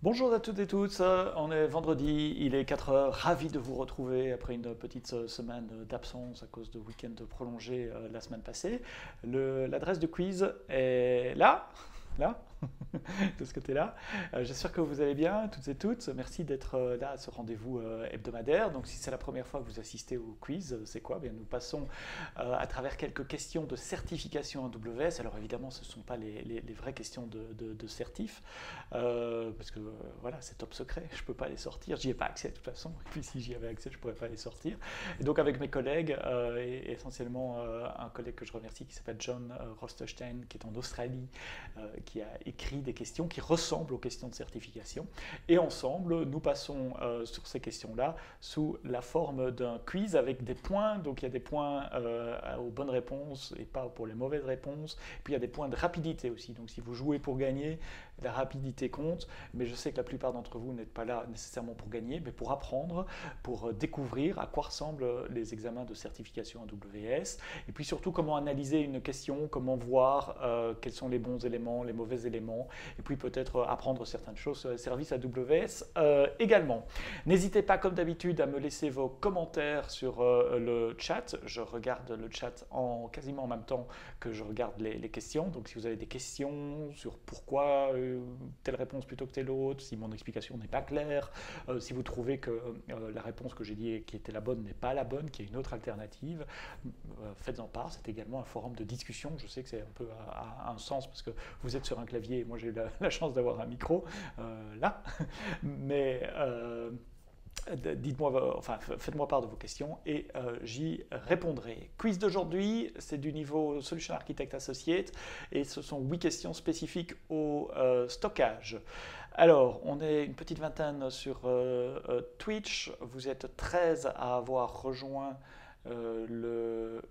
Bonjour à toutes et tous, on est vendredi, il est 4 heures, ravi de vous retrouver après une petite semaine d'absence à cause de week-end prolongé la semaine passée. L'adresse du quiz est là, là, de ce côté-là. J'espère que vous allez bien, toutes et toutes. Merci d'être là à ce rendez-vous hebdomadaire. Donc, si c'est la première fois que vous assistez au quiz, c'est quoi? Bien, nous passons à travers quelques questions de certification AWS. Alors, évidemment, ce ne sont pas les vraies questions de certif, parce que voilà, c'est top secret. Je ne peux pas les sortir. J'y ai pas accès de toute façon. Et puis, si j'y avais accès, je ne pourrais pas les sortir. Et donc, avec mes collègues, et essentiellement un collègue que je remercie qui s'appelle John Rosterstein, qui est en Australie, qui a écrit des questions qui ressemblent aux questions de certification. Et ensemble, nous passons sur ces questions-là sous la forme d'un quiz avec des points. Donc il y a des points aux bonnes réponses et pas pour les mauvaises réponses. Puis il y a des points de rapidité aussi. Donc si vous jouez pour gagner, la rapidité compte. Mais je sais que la plupart d'entre vous n'êtes pas là nécessairement pour gagner, mais pour apprendre, pour découvrir à quoi ressemblent les examens de certification AWS. Et puis surtout comment analyser une question, comment voir quels sont les bons éléments, les mauvais éléments, et puis peut-être apprendre certaines choses sur les services AWS également. N'hésitez pas comme d'habitude à me laisser vos commentaires sur le chat. Je regarde le chat quasiment en même temps que je regarde les questions. Donc si vous avez des questions sur pourquoi telle réponse plutôt que telle autre, si mon explication n'est pas claire, si vous trouvez que la réponse que j'ai dit qui était la bonne n'est pas la bonne, qu'il y a une autre alternative, faites-en part. C'est également un forum de discussion. Je sais que c'est un peu à un sens parce que vous êtes sur un clavier et moi j'ai la chance d'avoir un micro là. Mais dites-moi, enfin, faites-moi part de vos questions et j'y répondrai. Quiz d'aujourd'hui, c'est du niveau Solution Architect Associate et ce sont 8 questions spécifiques au stockage. Alors, on est une petite vingtaine sur Twitch. Vous êtes 13 à avoir rejoint le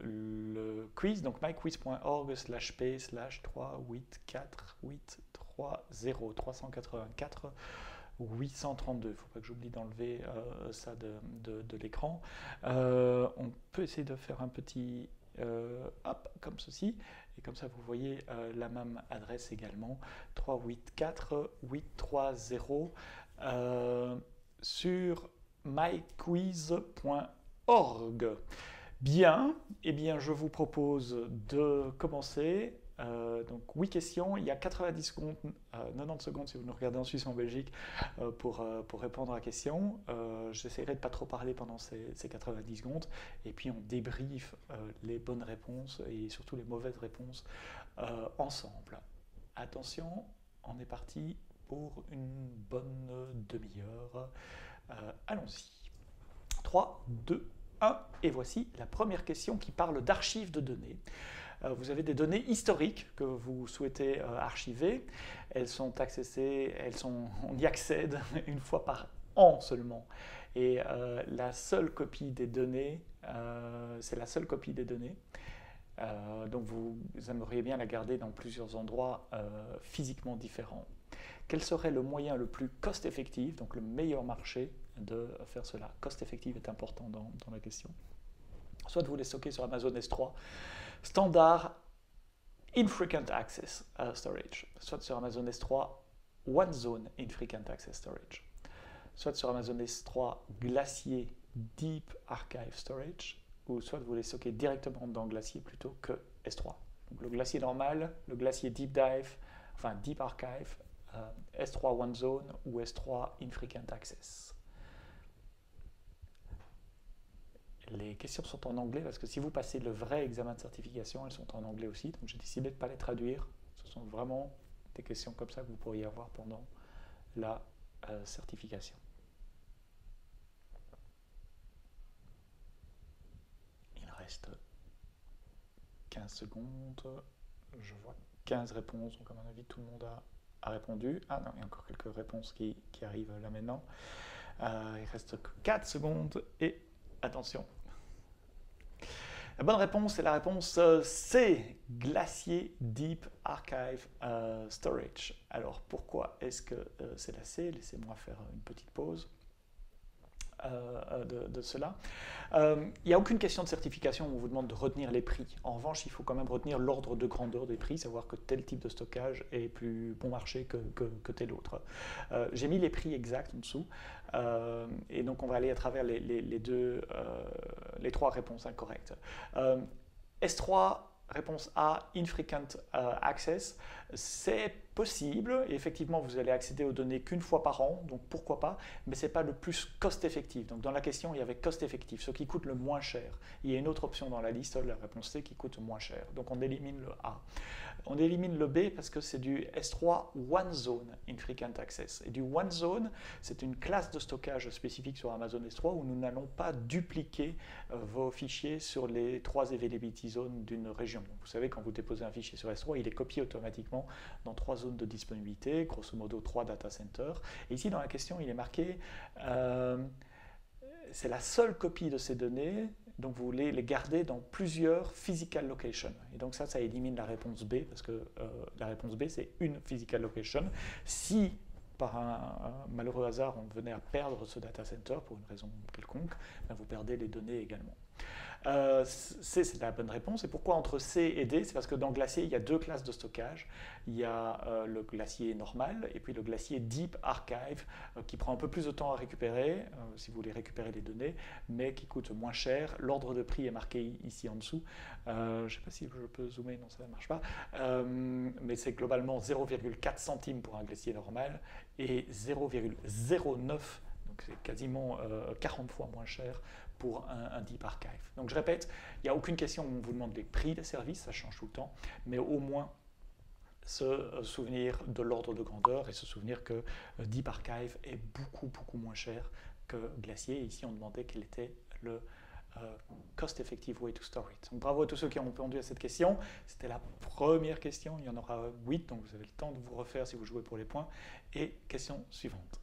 quiz, donc myquiz.org/p/384830384 832. Il ne faut pas que j'oublie d'enlever ça de l'écran. On peut essayer de faire un petit hop, comme ceci. Et comme ça, vous voyez la même adresse également. 384830 sur myquiz.org. Bien, eh bien, je vous propose de commencer. Donc 8 questions, il y a 90 secondes, 90 secondes si vous nous regardez en Suisse ou en Belgique pour répondre à la question. J'essaierai de ne pas trop parler pendant ces 90 secondes et puis on débriefe les bonnes réponses et surtout les mauvaises réponses ensemble. Attention, on est parti pour une bonne demi-heure. Allons-y. 3, 2, 1, et voici la première question qui parle d'archives de données. Vous avez des données historiques que vous souhaitez archiver. Elles sont accessibles, on y accède une fois par an seulement. Et la seule copie des données, c'est la seule copie des données. Donc vous aimeriez bien la garder dans plusieurs endroits physiquement différents. Quel serait le moyen le plus cost-effectif, donc le meilleur marché de faire cela? Cost-effectif est important dans la question. Soit vous les stockez sur Amazon S3, standard Infrequent Access Storage, soit sur Amazon S3 One Zone Infrequent Access Storage, soit sur Amazon S3 Glacier Deep Archive Storage, ou soit vous les stockez directement dans Glacier plutôt que S3. Donc le Glacier normal, le Glacier Deep Dive, enfin Deep Archive, S3 One Zone ou S3 Infrequent Access. Les questions sont en anglais parce que si vous passez le vrai examen de certification, elles sont en anglais aussi. Donc j'ai décidé de ne pas les traduire. Ce sont vraiment des questions comme ça que vous pourriez avoir pendant la certification. Il reste 15 secondes. Je vois 15 réponses. Donc à mon avis, tout le monde a répondu. Ah non, il y a encore quelques réponses qui arrivent là maintenant. Il reste 4 secondes et attention. La bonne réponse est la réponse C, Glacier Deep Archive Storage. Alors pourquoi est-ce que c'est la C? Laissez-moi faire une petite pause. de cela. Il n'y a aucune question de certification où on vous demande de retenir les prix. En revanche, il faut quand même retenir l'ordre de grandeur des prix, savoir que tel type de stockage est plus bon marché que tel autre. J'ai mis les prix exacts en dessous, et donc on va aller à travers les trois réponses incorrectes. S3, réponse A, Infrequent Access, c'est possible, et effectivement vous allez accéder aux données qu'une fois par an, donc pourquoi pas, mais ce n'est pas le plus cost-effectif. Donc dans la question, il y avait cost-effectif, ce qui coûte le moins cher. Il y a une autre option dans la liste, la réponse C, qui coûte moins cher. Donc on élimine le A. On élimine le B parce que c'est du S3 One Zone Infrequent Access. Et du One Zone, c'est une classe de stockage spécifique sur Amazon S3 où nous n'allons pas dupliquer vos fichiers sur les 3 availability zones d'une région. Vous savez, quand vous déposez un fichier sur S3, il est copié automatiquement dans 3 zones de disponibilité, grosso modo 3 data centers. Et ici, dans la question, il est marqué c'est la seule copie de ces données, donc vous voulez les garder dans plusieurs physical locations. Et donc ça élimine la réponse B, parce que la réponse B, c'est une physical location. Si, par un malheureux hasard, on venait à perdre ce data center pour une raison quelconque, ben vous perdez les données également. C, c'est la bonne réponse. Et pourquoi entre C et D? C'est parce que dans Glacier, il y a 2 classes de stockage. Il y a le Glacier normal et puis le Glacier Deep Archive qui prend un peu plus de temps à récupérer si vous voulez récupérer les données, mais qui coûte moins cher. L'ordre de prix est marqué ici en dessous. Je ne sais pas si je peux zoomer, non, ça ne marche pas. Mais c'est globalement 0,4 centimes pour un Glacier normal et 0,09, donc c'est quasiment 40 fois moins cher pour un Deep Archive. Donc je répète, il n'y a aucune question où on vous demande les prix des services, ça change tout le temps, mais au moins se souvenir de l'ordre de grandeur et se souvenir que Deep Archive est beaucoup moins cher que Glacier. Ici, on demandait quel était le cost-effective way to store it. Donc, bravo à tous ceux qui ont répondu à cette question. C'était la première question, il y en aura 8, donc vous avez le temps de vous refaire si vous jouez pour les points. Et question suivante.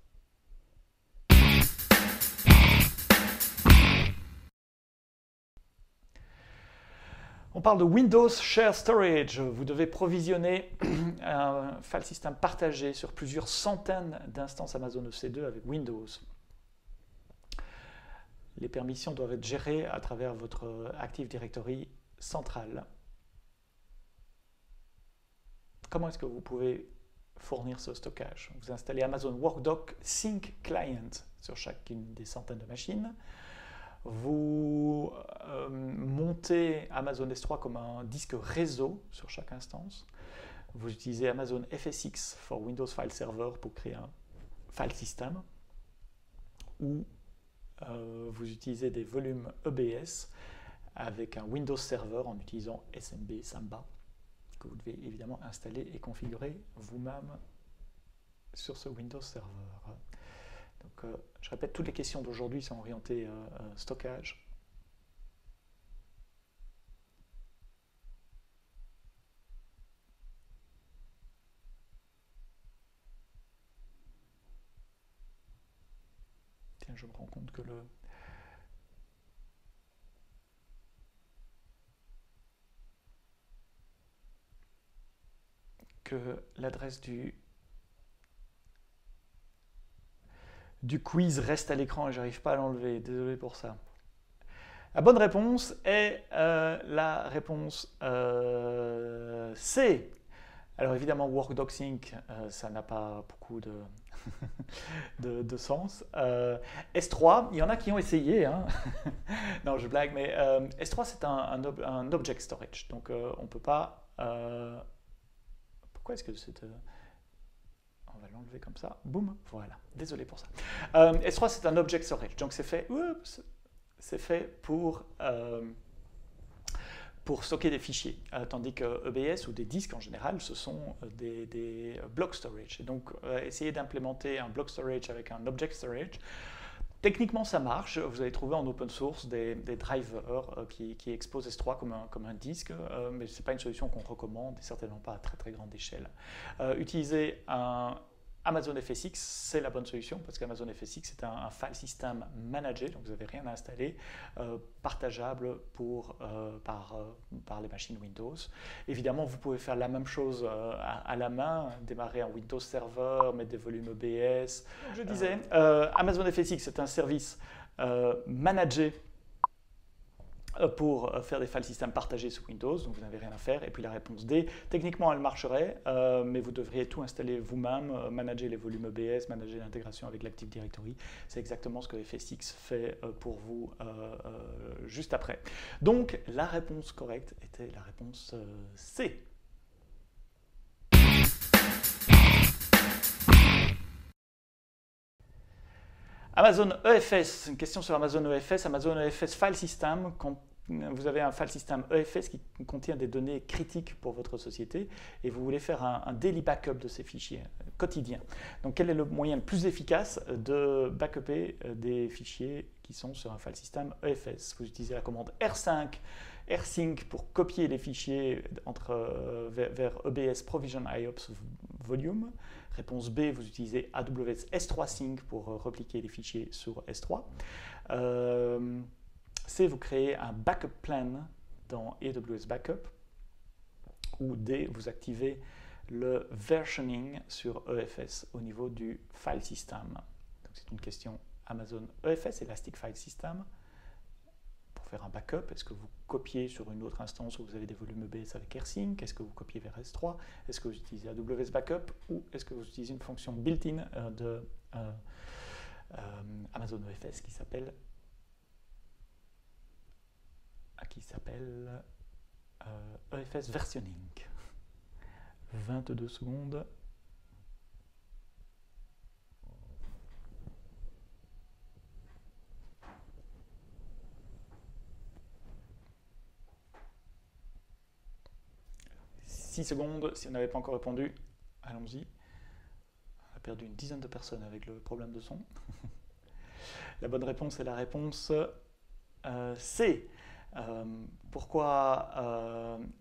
On parle de Windows Share Storage. Vous devez provisionner un file system partagé sur plusieurs centaines d'instances Amazon EC2 avec Windows. Les permissions doivent être gérées à travers votre Active Directory central. Comment est-ce que vous pouvez fournir ce stockage? Vous installez Amazon Workdoc Sync Client sur chacune des centaines de machines. Vous montez Amazon S3 comme un disque réseau sur chaque instance. Vous utilisez Amazon FSX for Windows File Server pour créer un file system. Ou vous utilisez des volumes EBS avec un Windows Server en utilisant SMB Samba que vous devez évidemment installer et configurer vous-même sur ce Windows Server. Donc, je répète, toutes les questions d'aujourd'hui sont orientées stockage. Tiens, je me rends compte que l'adresse du quiz reste à l'écran et j'arrive pas à l'enlever, désolé pour ça. La bonne réponse est la réponse C. Alors évidemment, Workdoc Sync, ça n'a pas beaucoup de sens. S3, il y en a qui ont essayé, hein. Non, je blague, mais S3 c'est un object storage, donc on ne peut pas... Pourquoi est-ce que c'est... On va l'enlever comme ça, boum, voilà, désolé pour ça. S3 c'est un object storage, donc c'est fait pour stocker des fichiers, tandis que EBS ou des disques en général, ce sont des block storage. Et donc essayer d'implémenter un block storage avec un object storage, techniquement ça marche, vous allez trouver en open source des drivers qui exposent S3 comme un disque, mais ce n'est pas une solution qu'on recommande, et certainement pas à très grande échelle. Utiliser un Amazon FSX, c'est la bonne solution parce qu'Amazon FSX c'est un file system managé, donc vous n'avez rien à installer, partageable par les machines Windows. Évidemment, vous pouvez faire la même chose à la main, démarrer un Windows Server, mettre des volumes EBS. Je disais, Amazon FSX c'est un service manager pour faire des file systems partagés sous Windows, donc vous n'avez rien à faire. Et puis la réponse D, techniquement elle marcherait, mais vous devriez tout installer vous-même, manager les volumes EBS, manager l'intégration avec l'Active Directory. C'est exactement ce que FSX fait pour vous juste après. Donc la réponse correcte était la réponse C. Amazon EFS, une question sur Amazon EFS. Amazon EFS File System, quand vous avez un file system EFS qui contient des données critiques pour votre société et vous voulez faire un daily backup de ces fichiers quotidiens. Donc quel est le moyen le plus efficace de backuper des fichiers qui sont sur un file system EFS? Vous utilisez la commande R5, rsync pour copier les fichiers vers EBS Provision IOPS Volume. Réponse B, vous utilisez AWS S3 Sync pour repliquer les fichiers sur S3. C, vous créez un backup plan dans AWS Backup. Ou D, vous activez le versioning sur EFS au niveau du file system. C'est une question Amazon EFS, Elastic File System. Pour faire un backup, est-ce que vous copiez sur une autre instance où vous avez des volumes EBS avec rsync? Est-ce que vous copiez vers S3? Est-ce que vous utilisez AWS Backup? Ou est-ce que vous utilisez une fonction built-in de Amazon EFS qui s'appelle EFS Versioning? 22 secondes. Secondes, si on n'avait pas encore répondu, allons-y. On a perdu une dizaine de personnes avec le problème de son. La bonne réponse est la réponse C. Pourquoi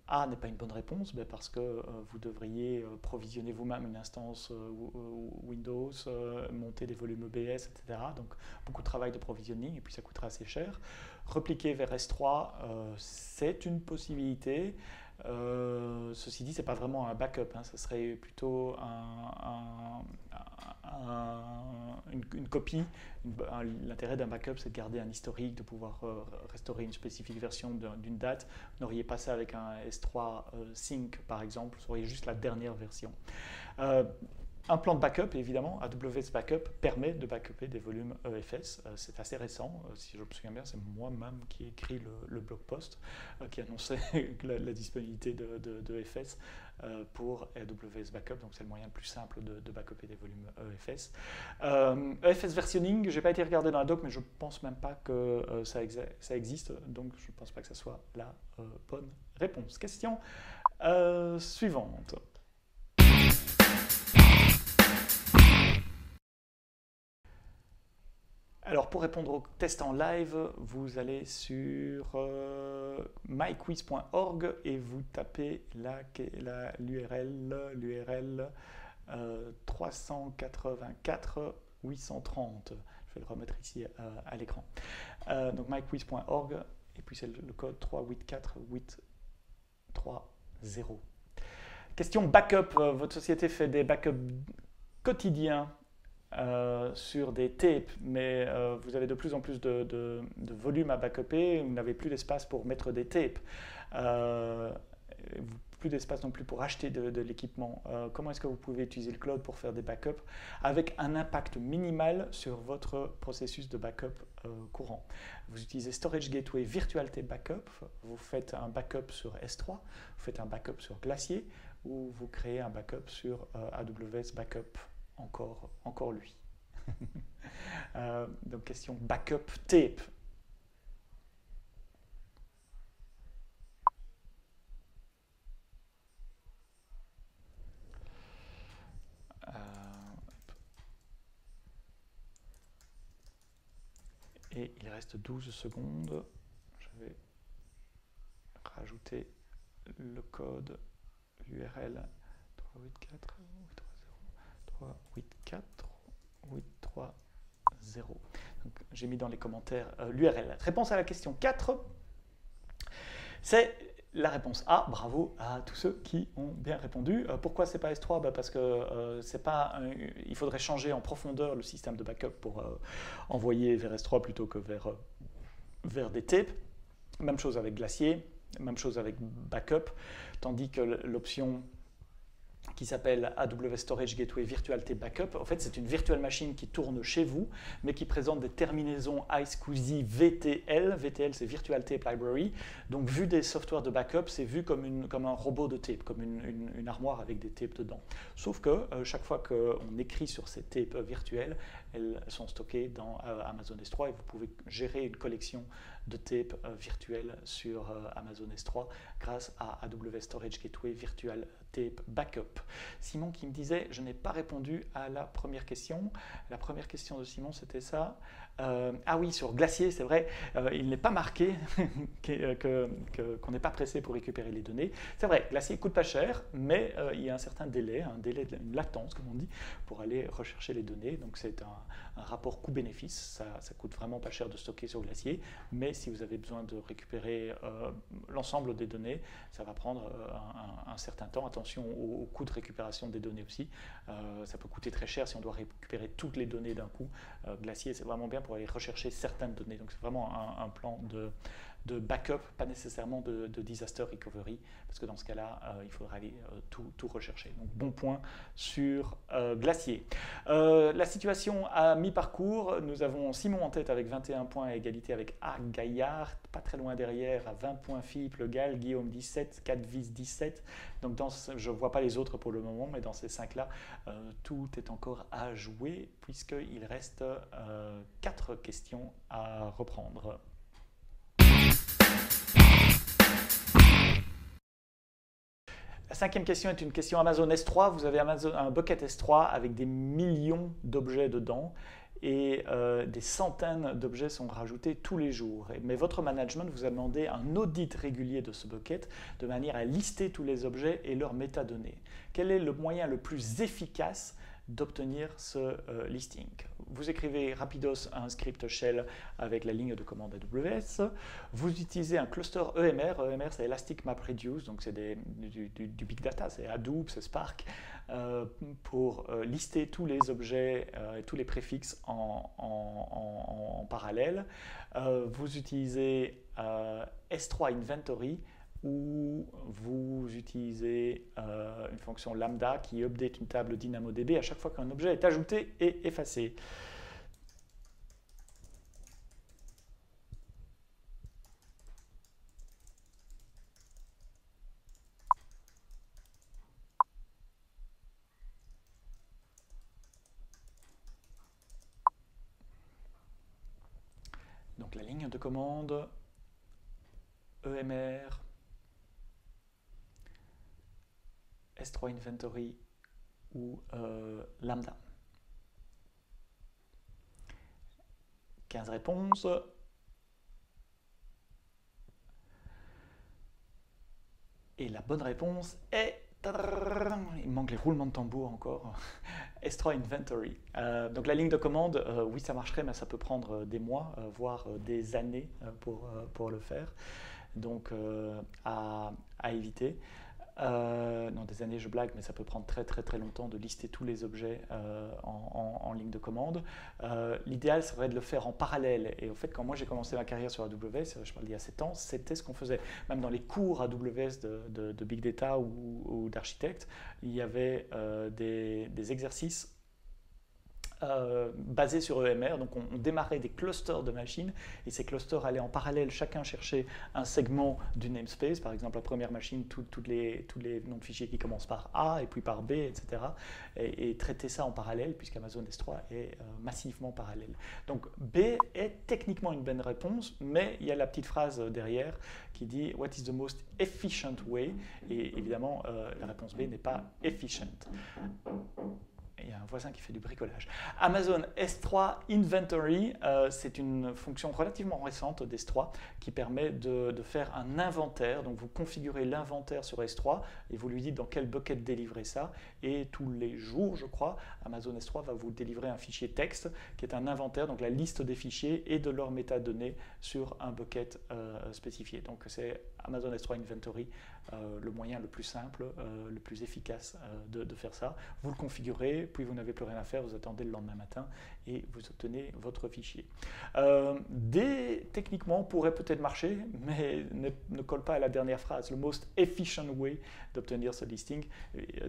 A n'est pas une bonne réponse? Parce que vous devriez provisionner vous-même une instance Windows, monter des volumes EBS, etc. Donc beaucoup de travail de provisioning et puis ça coûtera assez cher. Repliquer vers S3, c'est une possibilité. Ceci dit, ce n'est pas vraiment un backup, hein, ce serait plutôt une copie. L'intérêt d'un backup, c'est de garder un historique, de pouvoir restaurer une spécifique version d'une date. Vous n'auriez pas ça avec un S3 Sync, par exemple, vous auriez juste la dernière version. Un plan de backup, évidemment, AWS Backup permet de backuper des volumes EFS. C'est assez récent, si je me souviens bien, c'est moi-même qui ai écrit le blog post qui annonçait la disponibilité de EFS pour AWS Backup. Donc c'est le moyen le plus simple de backuper des volumes EFS. EFS Versioning, je n'ai pas été regardé dans la doc, mais je ne pense même pas que ça existe. Donc je ne pense pas que ce soit la bonne réponse. Question suivante. Alors pour répondre au test en live, vous allez sur myquiz.org et vous tapez l'URL 384 830. Je vais le remettre ici à l'écran. Donc myquiz.org et puis c'est le code 384830. Question backup. Votre société fait des backups quotidiens sur des tapes, mais vous avez de plus en plus de volume à backuper, vous n'avez plus d'espace pour mettre des tapes, plus d'espace non plus pour acheter de l'équipement. Comment est-ce que vous pouvez utiliser le cloud pour faire des backups avec un impact minimal sur votre processus de backup courant? Vous utilisez Storage Gateway Virtual Tape Backup, vous faites un backup sur S3, vous faites un backup sur Glacier, ou vous créez un backup sur AWS Backup. Encore lui. Donc question backup tape. Et il reste 12 secondes. Je vais rajouter le code, l'URL 384 830. J'ai mis dans les commentaires l'URL. Réponse à la question 4, c'est La réponse A, bravo à tous ceux qui ont bien répondu. Pourquoi c'est pas S3? Parce que il faudrait changer en profondeur le système de backup pour envoyer vers S3 plutôt que vers des tapes. Même chose avec Glacier, même chose avec Backup, tandis que l'option qui s'appelle AWS Storage Gateway Virtual Tape Backup. En fait, c'est une virtual machine qui tourne chez vous, mais qui présente des terminaisons iSCSI VTL. VTL, c'est Virtual Tape Library. Donc, vu des softwares de backup, c'est vu comme un robot de tape, comme une armoire avec des tapes dedans. Sauf que chaque fois qu'on écrit sur ces tapes virtuelles, elles sont stockées dans Amazon S3 et vous pouvez gérer une collection de tapes virtuelles sur Amazon S3 grâce à AWS Storage Gateway Virtual Tape Backup. Simon qui me disait, je n'ai pas répondu à la première question. La première question de Simon, c'était ça. Ah oui, sur Glacier, c'est vrai, il n'est pas marqué qu'on n'est pas pressé pour récupérer les données. C'est vrai, Glacier coûte pas cher, mais il y a un certain délai, une latence, comme on dit, pour aller rechercher les données. Donc c'est un rapport coût-bénéfice. Ça coûte vraiment pas cher de stocker sur Glacier, mais si vous avez besoin de récupérer l'ensemble des données, ça va prendre un certain temps. Attention au coût de récupération des données aussi. Ça peut coûter très cher si on doit récupérer toutes les données d'un coup. Glacier, c'est vraiment bien pour aller rechercher certaines données. Donc c'est vraiment un plan de backup, pas nécessairement de disaster recovery, parce que dans ce cas-là, il faudra aller tout rechercher. Donc bon point sur Glacier. La situation à mi-parcours, nous avons Simon en tête avec 21 points à égalité avec A. Gaillard, pas très loin derrière à 20 points Philippe Le Gall, Guillaume 17, 4 Vis 17. Donc je ne vois pas les autres pour le moment, mais dans ces 5-là, tout est encore à jouer puisqu'il reste 4 questions à reprendre. La 5e question est une question Amazon S3. Vous avez un bucket S3 avec des millions d'objets dedans et des centaines d'objets sont rajoutés tous les jours. Mais votre management vous a demandé un audit régulier de ce bucket de manière à lister tous les objets et leurs métadonnées. Quel est le moyen le plus efficace d'obtenir ce listing? Vous écrivez rapidos un script shell avec la ligne de commande AWS. Vous utilisez un cluster EMR. EMR, c'est Elastic Map Reduce, donc c'est du big data, c'est Hadoop, c'est Spark, pour lister tous les objets et tous les préfixes en parallèle. Vous utilisez S3 Inventory, où vous utilisez une fonction lambda qui update une table DynamoDB à chaque fois qu'un objet est ajouté et effacé. Donc la ligne de commande EMR S3 Inventory ou Lambda. 15 réponses. Et la bonne réponse est... Il manque les roulements de tambour encore. S3 Inventory. Donc la ligne de commande, oui ça marcherait, mais ça peut prendre des mois, voire des années pour le faire. Donc à éviter. Non, des années, je blague, mais ça peut prendre très longtemps de lister tous les objets en ligne de commande. L'idéal serait de le faire en parallèle. Et au fait, quand moi j'ai commencé ma carrière sur AWS, je parle d'il y a 7 ans, c'était ce qu'on faisait. Même dans les cours AWS de Big Data ou d'architecte, il y avait des exercices basés sur EMR. Donc on démarrait des clusters de machines et ces clusters allaient en parallèle, chacun chercher un segment du namespace, par exemple la première machine, tous les noms de fichiers qui commencent par A et puis par B, etc. Et traiter ça en parallèle puisqu'Amazon S3 est massivement parallèle. Donc B est techniquement une bonne réponse, mais il y a la petite phrase derrière qui dit What is the most efficient way? Et évidemment la réponse B n'est pas efficient. il y a un voisin qui fait du bricolage. Amazon S3 Inventory, c'est une fonction relativement récente d'S3 qui permet de faire un inventaire. Donc vous configurez l'inventaire sur S3 et vous lui dites dans quel bucket délivrer ça. Et tous les jours, je crois, Amazon S3 va vous délivrer un fichier texte qui est un inventaire, donc la liste des fichiers et de leurs métadonnées sur un bucket spécifié. Donc c'est Amazon S3 Inventory, le moyen le plus simple, le plus efficace de faire ça. Vous le configurez, puis vous n'avez plus rien à faire, vous attendez le lendemain matin et vous obtenez votre fichier. Techniquement, pourrait peut-être marcher, mais ne colle pas à la dernière phrase. Le most efficient way d'obtenir ce listing.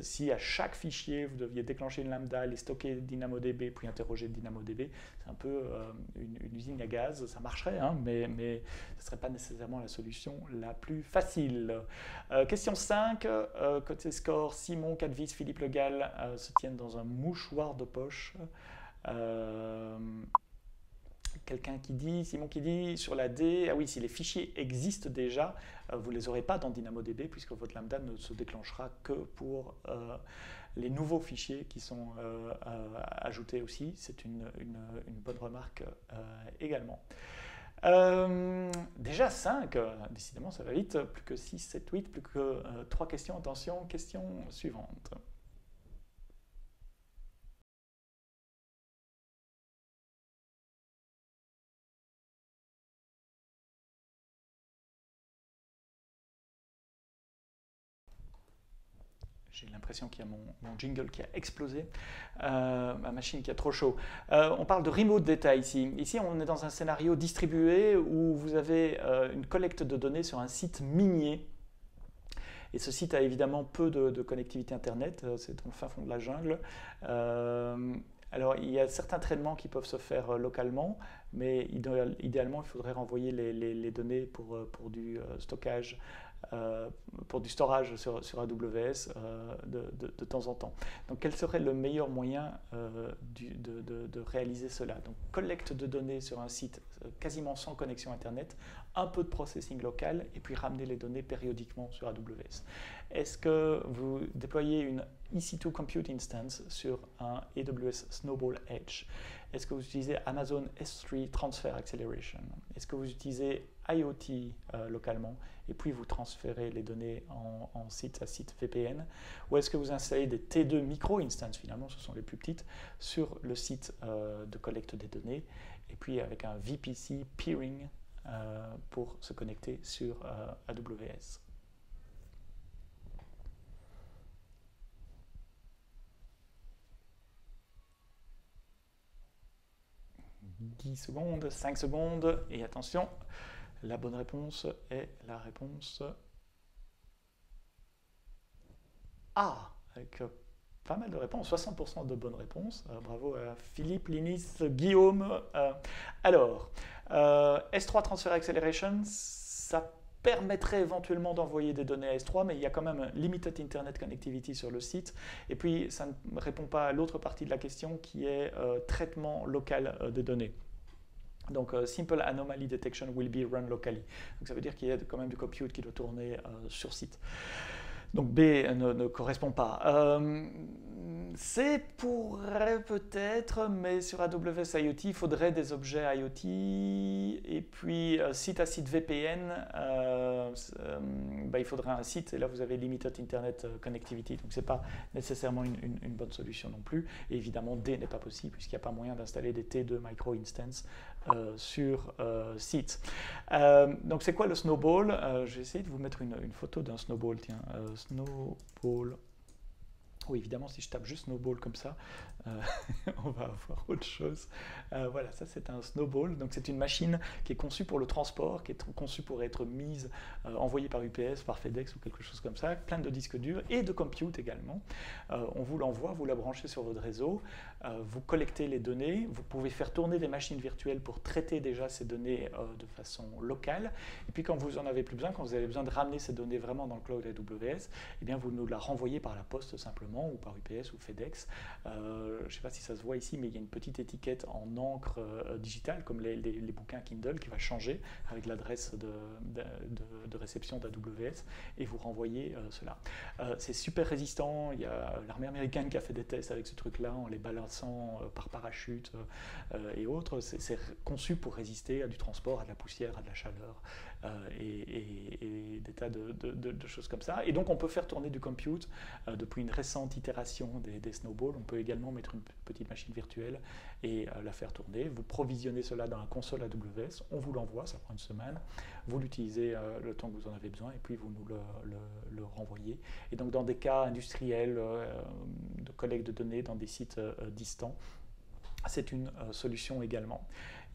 Si à chaque fichier, vous deviez déclencher une lambda, les stocker DynamoDB, puis interroger DynamoDB, c'est un peu une usine à gaz. Ça marcherait, hein, mais ce ne serait pas nécessairement la solution la plus facile. Question 5, côté score, Simon, Cadvis, Philippe Le Gall se tiennent dans un mouchoir de poche. Quelqu'un qui dit, Simon qui dit sur la D, ah oui, si les fichiers existent déjà, vous ne les aurez pas dans DynamoDB puisque votre lambda ne se déclenchera que pour les nouveaux fichiers qui sont ajoutés aussi. C'est une bonne remarque également. Déjà 5, décidément ça va vite, plus que 6, 7, 8, plus que 3 questions. Attention, question suivante. J'ai l'impression qu'il y a mon jingle qui a explosé, ma machine qui a trop chaud. On parle de remote data ici. Ici, on est dans un scénario distribué où vous avez une collecte de données sur un site minier. Et ce site a évidemment peu de connectivité Internet, c'est dans le fin fond de la jungle. Alors, il y a certains traitements qui peuvent se faire localement, mais idéalement, il faudrait renvoyer les données pour du stockage, pour du storage sur AWS de temps en temps. Donc, quel serait le meilleur moyen de réaliser cela? Donc, collecte de données sur un site quasiment sans connexion Internet, un peu de processing local, et puis ramener les données périodiquement sur AWS. Est-ce que vous déployez une EC2 Compute Instance sur un AWS Snowball Edge? Est-ce que vous utilisez Amazon S3 Transfer Acceleration? Est-ce que vous utilisez IoT localement et puis vous transférez les données en site à site VPN? Ou est-ce que vous installez des T2 micro instances, finalement ce sont les plus petites, sur le site de collecte des données et puis avec un VPC peering pour se connecter sur AWS? 10 secondes, 5 secondes, et attention, la bonne réponse est la réponse A, avec pas mal de réponses, 60% de bonnes réponses. Bravo à Philippe, Linis, Guillaume. Alors, S3 Transfer Acceleration, ça permettrait éventuellement d'envoyer des données à S3, mais il y a quand même un Limited Internet Connectivity sur le site. Et puis, ça ne répond pas à l'autre partie de la question qui est traitement local des données. Donc, Simple Anomaly Detection will be run locally. Donc, ça veut dire qu'il y a quand même du compute qui doit tourner sur site. Donc B ne correspond pas. C pourrait peut-être, mais sur AWS IoT, il faudrait des objets IoT. Et puis, site à site VPN, il faudrait un site. Et là, vous avez Limited Internet Connectivity. Donc, ce n'est pas nécessairement une bonne solution non plus. Et évidemment, D n'est pas possible, puisqu'il n'y a pas moyen d'installer des T2 micro instances sur site. Donc, c'est quoi le snowball? Je vais essayer de vous mettre une photo d'un snowball. Tiens, snowball. Oui, évidemment, si je tape juste snowball comme ça, on va avoir autre chose. Voilà, ça c'est un snowball. Donc c'est une machine qui est conçue pour le transport, qui est conçue pour être mise, envoyée par UPS, par FedEx ou quelque chose comme ça, plein de disques durs et de compute également. On vous l'envoie, vous la branchez sur votre réseau, vous collectez les données, vous pouvez faire tourner des machines virtuelles pour traiter déjà ces données de façon locale. Et puis quand vous en avez plus besoin, quand vous avez besoin de ramener ces données vraiment dans le cloud AWS, eh bien vous nous la renvoyez par la poste simplement. évidemment, ou par UPS ou FedEx. Je ne sais pas si ça se voit ici, mais il y a une petite étiquette en encre digitale, comme les bouquins Kindle, qui va changer avec l'adresse de réception d'AWS et vous renvoyer cela. C'est super résistant. Il y a l'armée américaine qui a fait des tests avec ce truc-là en les balançant par parachute et autres. C'est conçu pour résister à du transport, à de la poussière, à de la chaleur et des tas de choses comme ça. Et donc on peut faire tourner du compute depuis une récente itération des Snowball. On peut également mettre une petite machine virtuelle et la faire tourner. Vous provisionnez cela dans la console AWS, on vous l'envoie, ça prend une semaine. Vous l'utilisez le temps que vous en avez besoin et puis vous nous le renvoyez. Et donc dans des cas industriels, de collecte de données dans des sites distants, c'est une solution également.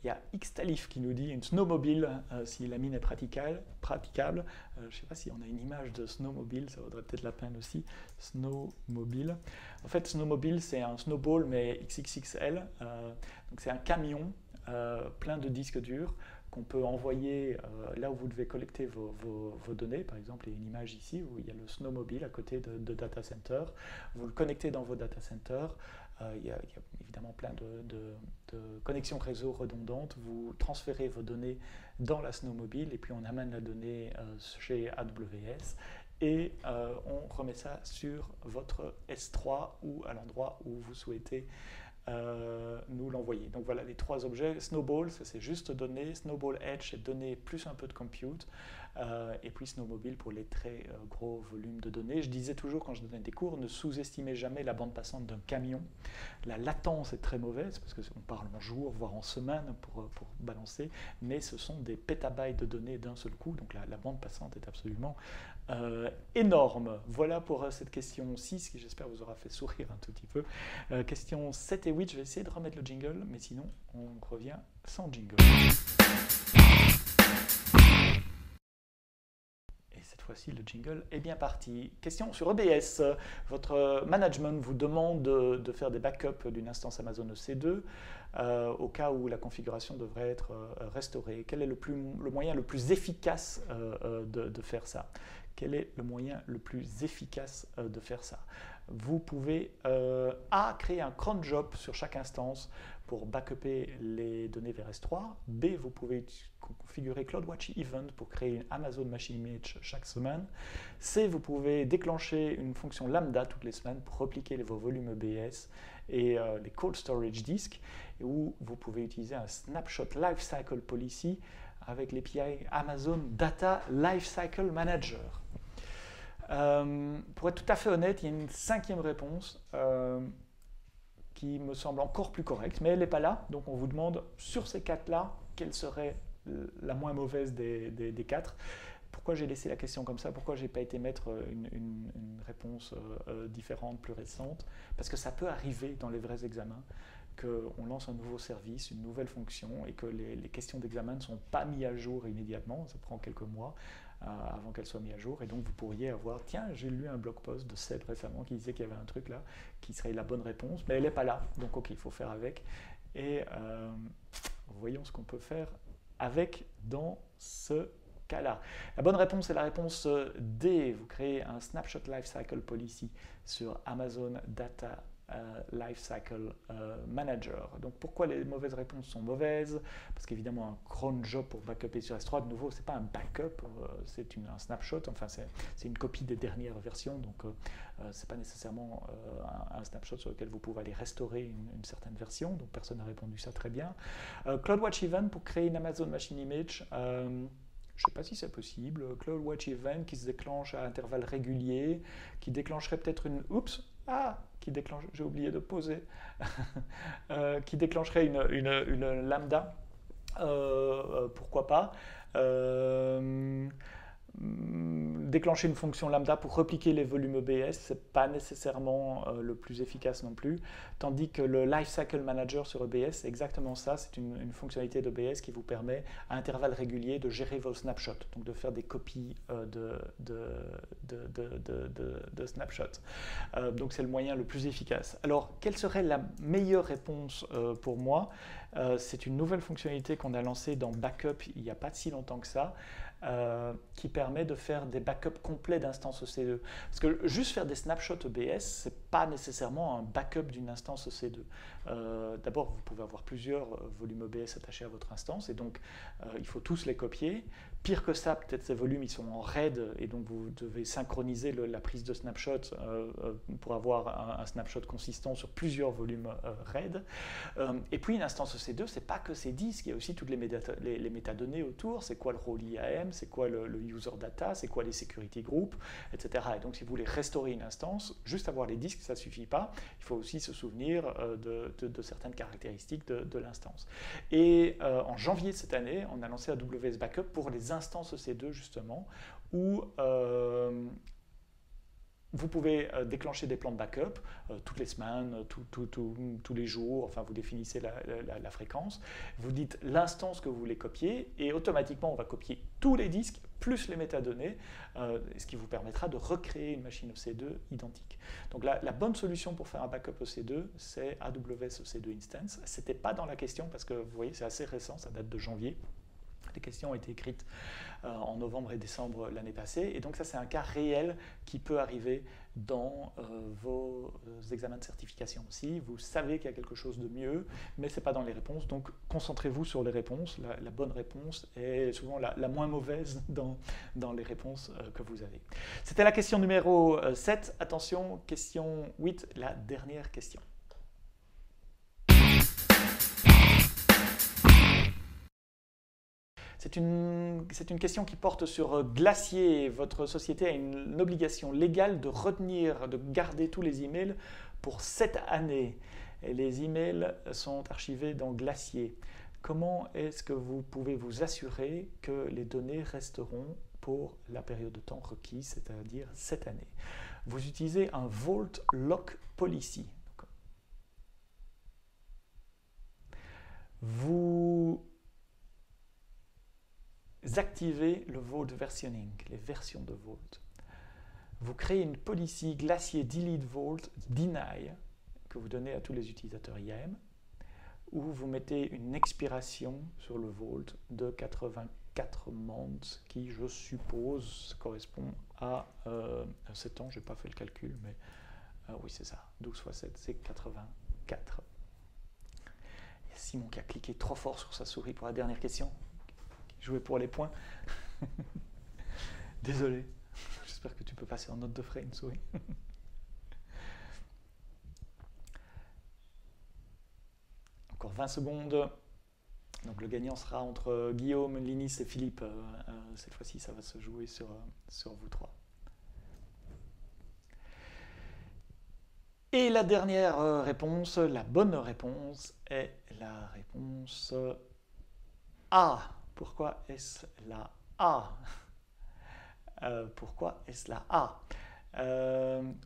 Il y a Xtalif qui nous dit une snowmobile, si la mine est praticable. Je ne sais pas si on a une image de snowmobile, ça vaudrait peut-être la peine aussi. Snowmobile. En fait, snowmobile, c'est un snowball, mais XXXL. Donc c'est un camion plein de disques durs qu'on peut envoyer là où vous devez collecter vos données. Par exemple, il y a une image ici où il y a le snowmobile à côté de data center. Vous le connectez dans vos data centers. Il y a évidemment plein de connexions réseau redondantes. Vous transférez vos données dans la snowmobile et puis on amène la donnée chez AWS et on remet ça sur votre S3 ou à l'endroit où vous souhaitez nous l'envoyer. Donc voilà les trois objets. Snowball, ça c'est juste données. Snowball Edge, c'est données plus un peu de compute. Et puis Snowmobile pour les très gros volumes de données. Je disais toujours quand je donnais des cours, ne sous-estimez jamais la bande passante d'un camion. La latence est très mauvaise parce qu'on parle en jours, voire en semaines pour balancer, mais ce sont des pétabytes de données d'un seul coup, donc la bande passante est absolument énorme. Voilà pour cette question 6 qui j'espère vous aura fait sourire un tout petit peu. Question 7 et 8, je vais essayer de remettre le jingle, mais sinon on revient sans jingle. Cette fois-ci, le jingle est bien parti. Question sur EBS. Votre management vous demande de faire des backups d'une instance Amazon EC2 au cas où la configuration devrait être restaurée. Quel est le moyen le plus efficace de faire ça? Quel est le moyen le plus efficace de faire ça? Vous pouvez A, créer un cron job sur chaque instance pour backuper les données vers S3. B, vous pouvez configurer CloudWatch Event pour créer une Amazon Machine Image chaque semaine. C, vous pouvez déclencher une fonction lambda toutes les semaines pour repliquer vos volumes EBS et les cold storage disks, ou vous pouvez utiliser un snapshot lifecycle policy avec l'API Amazon Data Lifecycle Manager. Pour être tout à fait honnête, il y a une cinquième réponse qui me semble encore plus correcte, mais elle n'est pas là. Donc on vous demande sur ces quatre-là, quelle serait la moins mauvaise des quatre. Pourquoi j'ai laissé la question comme ça? Pourquoi je n'ai pas été mettre une réponse différente, plus récente? Parce que ça peut arriver dans les vrais examens qu'on lance un nouveau service, une nouvelle fonction, et que les questions d'examen ne sont pas mises à jour immédiatement. Ça prend quelques mois avant qu'elles soient mises à jour. Et donc vous pourriez avoir, tiens, j'ai lu un blog post de Seb récemment qui disait qu'il y avait un truc là qui serait la bonne réponse, mais elle n'est pas là. Donc ok, il faut faire avec. Et voyons ce qu'on peut faire avec dans ce cas-là. La bonne réponse est la réponse D. Vous créez un Snapshot Lifecycle Policy sur Amazon Data Lifecycle Manager. Donc pourquoi les mauvaises réponses sont mauvaises? Parce qu'évidemment un cron job pour backuper sur S3, de nouveau, c'est pas un backup, c'est un snapshot, enfin c'est une copie des dernières versions, donc c'est pas nécessairement un snapshot sur lequel vous pouvez aller restaurer une certaine version, donc personne n'a répondu ça très bien. CloudWatch Event pour créer une Amazon Machine Image. Je ne sais pas si c'est possible. CloudWatch Event qui se déclenche à intervalles réguliers, qui déclencherait peut-être une... Oups! Qui déclenche... J'ai oublié de poser. Qui déclencherait une lambda. Pourquoi pas. Déclencher une fonction lambda pour repliquer les volumes EBS, ce n'est pas nécessairement le plus efficace non plus, tandis que le Lifecycle Manager sur EBS, c'est exactement ça, c'est une fonctionnalité d'EBS qui vous permet à intervalles réguliers de gérer vos snapshots, donc de faire des copies de snapshots. Donc c'est le moyen le plus efficace. Alors, quelle serait la meilleure réponse pour moi? C'est une nouvelle fonctionnalité qu'on a lancée dans Backup il n'y a pas si longtemps que ça. qui permet de faire des backups complets d'instances EC2. Parce que juste faire des snapshots EBS, ce n'est pas nécessairement un backup d'une instance EC2. D'abord, vous pouvez avoir plusieurs volumes EBS attachés à votre instance, et donc il faut tous les copier. Pire que ça, peut-être ces volumes ils sont en RAID, et donc vous devez synchroniser la prise de snapshot pour avoir un snapshot consistant sur plusieurs volumes RAID. Et puis une instance EC2, c'est pas que ces disques, il y a aussi toutes les métadonnées autour. C'est quoi le rôle IAM, c'est quoi le user data, c'est quoi les security groups, etc. Et donc si vous voulez restaurer une instance, juste avoir les disques, ça ne suffit pas. Il faut aussi se souvenir de certaines caractéristiques de l'instance. Et en janvier de cette année, on a lancé AWS Backup pour les instances EC2 justement, où vous pouvez déclencher des plans de backup toutes les semaines, tous les jours, enfin vous définissez la fréquence, vous dites l'instance que vous voulez copier et automatiquement on va copier tous les disques plus les métadonnées, ce qui vous permettra de recréer une machine EC2 identique. Donc la bonne solution pour faire un backup EC2, c'est AWS EC2 Instance. Ce n'était pas dans la question parce que vous voyez c'est assez récent, ça date de janvier. Les questions ont été écrites en novembre et décembre l'année passée. Et donc ça, c'est un cas réel qui peut arriver dans vos examens de certification aussi. Vous savez qu'il y a quelque chose de mieux, mais ce n'est pas dans les réponses. Donc concentrez-vous sur les réponses. La bonne réponse est souvent la moins mauvaise dans les réponses que vous avez. C'était la question numéro 7. Attention, question 8, la dernière question. C'est une question qui porte sur Glacier. Votre société a une obligation légale de retenir, de garder tous les emails pour 7 années. Et les emails sont archivés dans Glacier. Comment est-ce que vous pouvez vous assurer que les données resteront pour la période de temps requise, c'est-à-dire 7 années? Vous utilisez un Vault Lock Policy. Vous activez le Vault Versioning, les versions de Vault. Vous créez une policy Glacier Delete Vault Deny que vous donnez à tous les utilisateurs IAM, où vous mettez une expiration sur le Vault de 84 months qui, je suppose, correspond à 7 ans. Je n'ai pas fait le calcul, mais oui, c'est ça. 12 x 7, c'est 84. Il y a Simon qui a cliqué trop fort sur sa souris pour la dernière question. Jouer pour les points. Désolé. J'espère que tu peux passer en note de frais une souris. Encore 20 secondes. Donc le gagnant sera entre Guillaume, Linis et Philippe. Cette fois-ci, ça va se jouer sur vous trois. Et la dernière réponse, la bonne réponse, est la réponse A. Pourquoi est-ce la A? Pourquoi est-ce la A?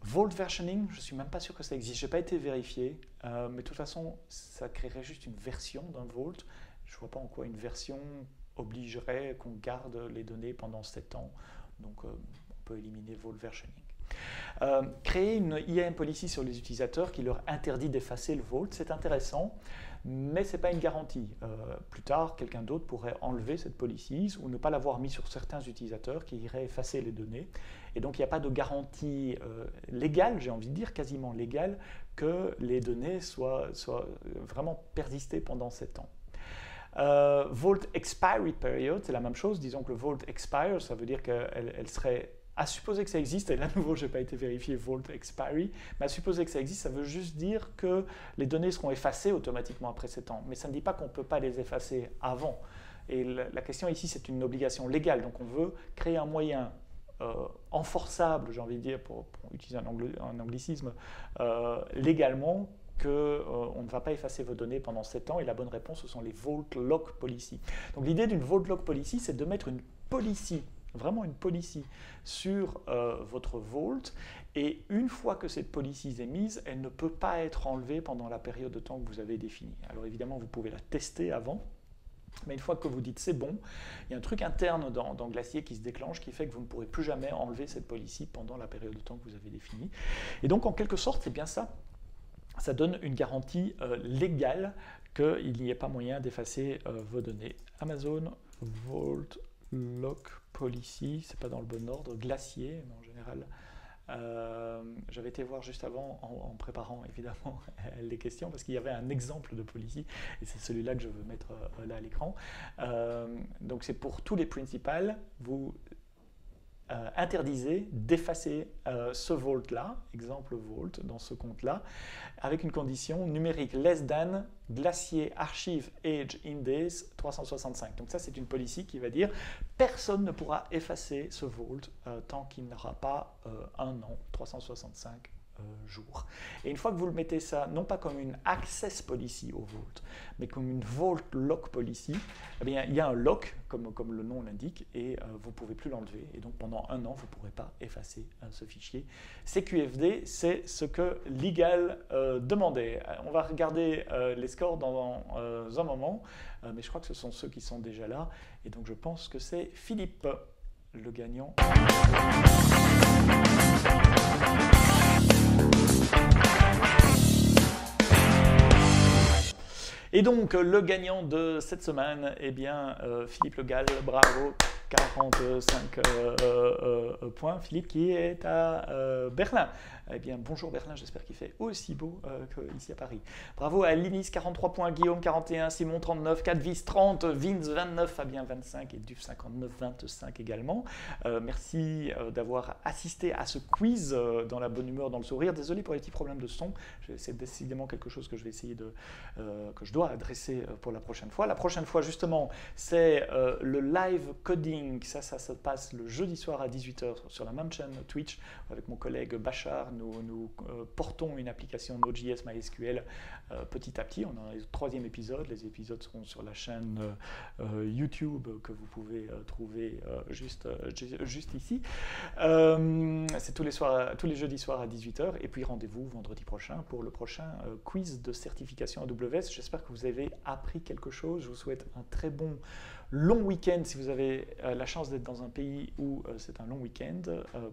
Vault Versioning, je ne suis même pas sûr que ça existe. Je n'ai pas été vérifié, mais de toute façon, ça créerait juste une version d'un Vault. Je ne vois pas en quoi une version obligerait qu'on garde les données pendant 7 ans. Donc, on peut éliminer Vault Versioning. Créer une IAM policy sur les utilisateurs qui leur interdit d'effacer le Vault, c'est intéressant, mais ce n'est pas une garantie. Plus tard, quelqu'un d'autre pourrait enlever cette policy ou ne pas l'avoir mis sur certains utilisateurs qui iraient effacer les données. Et donc, il n'y a pas de garantie légale, j'ai envie de dire quasiment légale, que les données soient vraiment persistées pendant 7 ans. Vault Expiry Period, c'est la même chose. Disons que le Vault expire, ça veut dire qu'elle serait... À supposer que ça existe, et là, à nouveau, je n'ai pas été vérifié Vault Expiry, mais à supposer que ça existe, ça veut juste dire que les données seront effacées automatiquement après 7 ans. Mais ça ne dit pas qu'on ne peut pas les effacer avant. Et la question ici, c'est une obligation légale. Donc, on veut créer un moyen enforçable, j'ai envie de dire, pour utiliser un anglicisme, légalement, qu'on ne va pas effacer vos données pendant 7 ans. Et la bonne réponse, ce sont les Vault Lock Policy. Donc, l'idée d'une Vault Lock Policy, c'est de mettre une policy, vraiment une policy sur votre Vault, et une fois que cette policy est mise, elle ne peut pas être enlevée pendant la période de temps que vous avez définie. Alors évidemment, vous pouvez la tester avant, mais une fois que vous dites c'est bon, il y a un truc interne dans Glacier qui se déclenche qui fait que vous ne pourrez plus jamais enlever cette policy pendant la période de temps que vous avez définie. Et donc en quelque sorte, c'est bien ça. Ça donne une garantie légale qu'il n'y ait pas moyen d'effacer vos données. Amazon Vault Lock Policy, c'est pas dans le bon ordre, Glacier, mais en général. J'avais été voir juste avant, en préparant évidemment les questions, parce qu'il y avait un exemple de policy, et c'est celui-là que je veux mettre là à l'écran. Donc c'est pour tous les principals, vous interdisez d'effacer ce vault-là, exemple vault, dans ce compte-là, avec une condition numérique less than glacier archive age index 365. Donc ça, c'est une policy qui va dire personne ne pourra effacer ce vault tant qu'il n'aura pas un an, 365 jours. Et une fois que vous le mettez ça, non pas comme une access policy au vault, mais comme une vault lock policy, eh bien, il y a un lock, comme le nom l'indique, et vous ne pouvez plus l'enlever. Et donc pendant un an, vous ne pourrez pas effacer ce fichier. CQFD, c'est ce que Legal demandait. On va regarder les scores dans un moment, mais je crois que ce sont ceux qui sont déjà là. Et donc je pense que c'est Philippe, le gagnant. Et donc, le gagnant de cette semaine, eh bien, Philippe Le Gall, bravo, 45 points. Philippe qui est à Berlin. Eh bien, bonjour Berlin, j'espère qu'il fait aussi beau qu'ici à Paris. Bravo à Linis, 43 points, Guillaume, 41, Simon, 39, Cadvis, 30, Vince, 29, Fabien, 25 et Duf, 59, 25 également. Merci d'avoir assisté à ce quiz dans la bonne humeur, dans le sourire. Désolé pour les petits problèmes de son. C'est décidément quelque chose que je vais essayer que je dois adresser pour la prochaine fois. La prochaine fois, justement, c'est le live coding. Ça se passe le jeudi soir à 18h sur la même chaîne Twitch avec mon collègue Bachar. Nous portons une application Node.js MySQL petit à petit. On a le 3e épisode. Les épisodes seront sur la chaîne YouTube que vous pouvez trouver juste ici. C'est tous les jeudis soirs à 18h. Et puis rendez-vous vendredi prochain pour le prochain quiz de certification AWS. J'espère que vous avez appris quelque chose. Je vous souhaite un très bon long week-end si vous avez la chance d'être dans un pays où c'est un long week-end.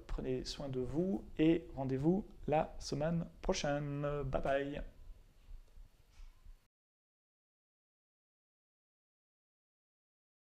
Prenez soin de vous et rendez-vous la semaine prochaine. Bye bye.